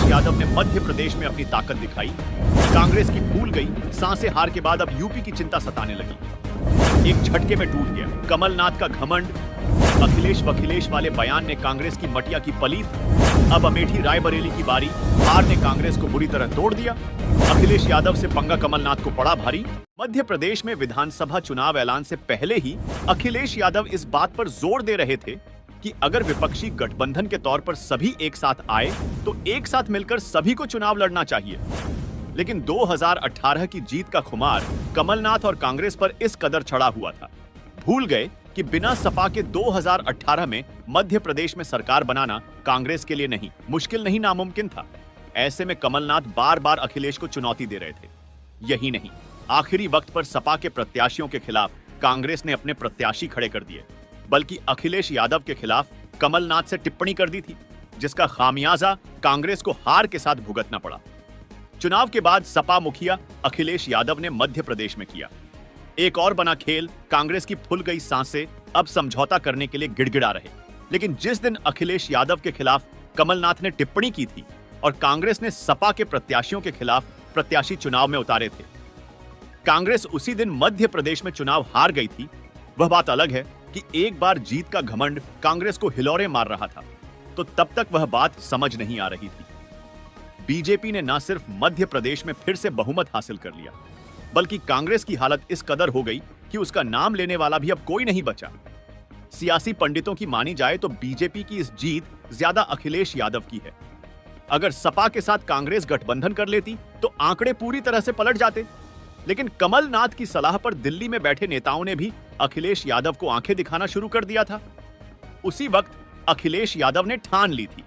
यादव ने मध्य प्रदेश में अपनी ताकत दिखाई। कांग्रेस की फूल गई सांसें हार के बाद अब यूपी की चिंता सताने लगी। एक झटके में टूट गया कमलनाथ का घमंड। अखिलेश वखिलेश वाले बयान ने कांग्रेस की मटिया की पलीत। अब अमेठी रायबरेली की बारी। हार ने कांग्रेस को बुरी तरह तोड़ दिया। अखिलेश यादव से पंगा कमलनाथ को पड़ा भारी। मध्य प्रदेश में विधानसभा चुनाव ऐलान से पहले ही अखिलेश यादव इस बात पर जोर दे रहे थे कि अगर विपक्षी गठबंधन के तौर पर सभी एक साथ आए तो एक साथ मिलकर सभी को चुनाव लड़ना चाहिए। लेकिन 2018 की जीत का खुमार कमलनाथ और कांग्रेस पर इस कदर चढ़ा हुआ था, भूल गए कि बिना सपा के 2018 में मध्य प्रदेश में सरकार बनाना कांग्रेस के लिए नहीं, मुश्किल नहीं, नामुमकिन था। ऐसे में कमलनाथ बार बार अखिलेश को चुनौती दे रहे थे। यही नहीं, आखिरी वक्त पर सपा के प्रत्याशियों के खिलाफ कांग्रेस ने अपने प्रत्याशी खड़े कर दिए, बल्कि अखिलेश यादव के खिलाफ कमलनाथ से टिप्पणी कर दी थी, जिसका खामियाजा कांग्रेस को हार के साथ भुगतना पड़ा। चुनाव के बाद सपा मुखिया अखिलेश यादव ने मध्य प्रदेश में किया एक और बना खेल। कांग्रेस की फूल गई सांसें अब समझौता करने के लिए गिड़गिड़ा रहे। लेकिन जिस दिन अखिलेश यादव के खिलाफ कमलनाथ ने टिप्पणी की थी और कांग्रेस ने सपा के प्रत्याशियों के खिलाफ प्रत्याशी चुनाव में उतारे थे, कांग्रेस उसी दिन मध्य प्रदेश में चुनाव हार गई थी। वह बात अलग है कि एक बार जीत का घमंड कांग्रेस को हिलोरे मार रहा था, तो तब तक वह बात समझ नहीं आ रही थी। बीजेपी ने न सिर्फ मध्य प्रदेश में फिर से बहुमत हासिल कर लिया, बल्कि कांग्रेस की हालत इस कदर हो गई कि उसका नाम लेने वाला भी अब कोई नहीं बचा। सियासी पंडितों की मानी जाए तो बीजेपी की इस जीत ज्यादा अखिलेश यादव की है। अगर सपा के साथ कांग्रेस गठबंधन कर लेती तो आंकड़े पूरी तरह से पलट जाते। लेकिन कमलनाथ की सलाह पर दिल्ली में बैठे नेताओं ने भी अखिलेश यादव को आंखें दिखाना शुरू कर दिया था। उसी वक्त अखिलेश यादव ने ठान ली थी,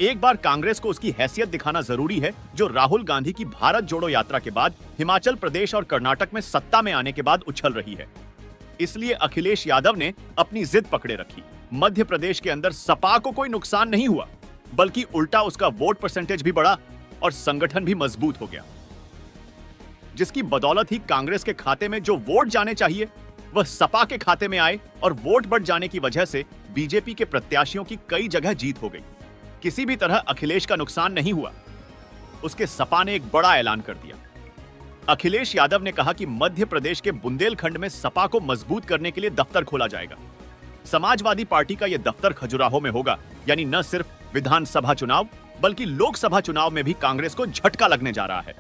एक बार कांग्रेस को उसकी हैसियत दिखाना जरूरी है, जो राहुल गांधी की भारत जोड़ो यात्रा के बाद हिमाचल प्रदेश और कर्नाटक में सत्ता में आने के बाद उछल रही है। इसलिए अखिलेश यादव ने अपनी जिद पकड़े रखी। मध्य प्रदेश के अंदर सपा को कोई नुकसान नहीं हुआ, बल्कि उल्टा उसका वोट परसेंटेज भी बढ़ा और संगठन भी मजबूत हो गया, जिसकी बदौलत ही कांग्रेस के खाते में जो वोट जाने चाहिए वह सपा के खाते में आए और वोट बढ़ जाने की वजह से बीजेपी के प्रत्याशियों की कई जगह जीत हो गई। किसी भी तरह अखिलेश का नुकसान नहीं हुआ। उसके सपा ने एक बड़ा ऐलान कर दिया। अखिलेश यादव ने कहा कि मध्य प्रदेश के बुंदेलखंड में सपा को मजबूत करने के लिए दफ्तर खोला जाएगा। समाजवादी पार्टी का यह दफ्तर खजुराहो में होगा, यानी न सिर्फ विधानसभा चुनाव बल्कि लोकसभा चुनाव में भी कांग्रेस को झटका लगने जा रहा है।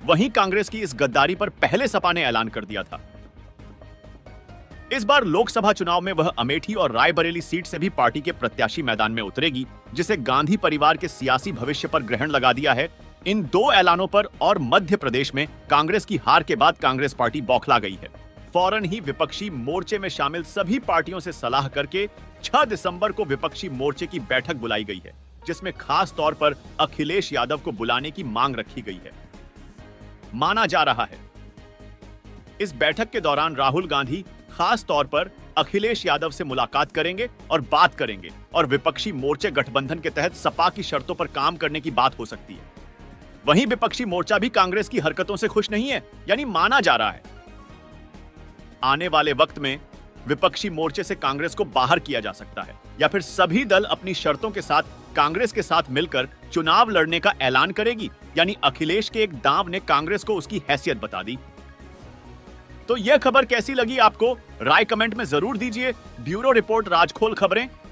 वहीं कांग्रेस की इस गद्दारी पर पहले सपा ने ऐलान कर दिया था। इस बार लोकसभा चुनाव में वह अमेठी और रायबरेली सीट से भी पार्टी के प्रत्याशी मैदान में उतरेगी, जिसे गांधी परिवार के सियासी भविष्य पर ग्रहण लगा दिया है। इन दो ऐलानों पर और मध्य प्रदेश में कांग्रेस की हार के बाद कांग्रेस पार्टी बौखला गई है। फौरन ही विपक्षी मोर्चे में शामिल सभी पार्टियों से सलाह करके 6 दिसंबर को विपक्षी मोर्चे की बैठक बुलाई गई है, जिसमें खास तौर पर अखिलेश यादव को बुलाने की मांग रखी गई है। माना जा रहा है इस बैठक के दौरान राहुल गांधी खास तौर पर अखिलेश यादव से मुलाकात करेंगे और बात करेंगे, और विपक्षी मोर्चे गठबंधन के तहत सपा की शर्तों पर काम करने की बात हो सकती है। वहीं विपक्षी मोर्चा भी कांग्रेस की हरकतों से खुश नहीं है, यानी माना जा रहा है आने वाले वक्त में विपक्षी मोर्चे से कांग्रेस को बाहर किया जा सकता है, या फिर सभी दल अपनी शर्तों के साथ कांग्रेस के साथ मिलकर चुनाव लड़ने का ऐलान करेगी। यानी अखिलेश के एक दांव ने कांग्रेस को उसकी हैसियत बता दी। तो यह खबर कैसी लगी आपको? राय कमेंट में जरूर दीजिए। ब्यूरो रिपोर्ट राजखोल खबरें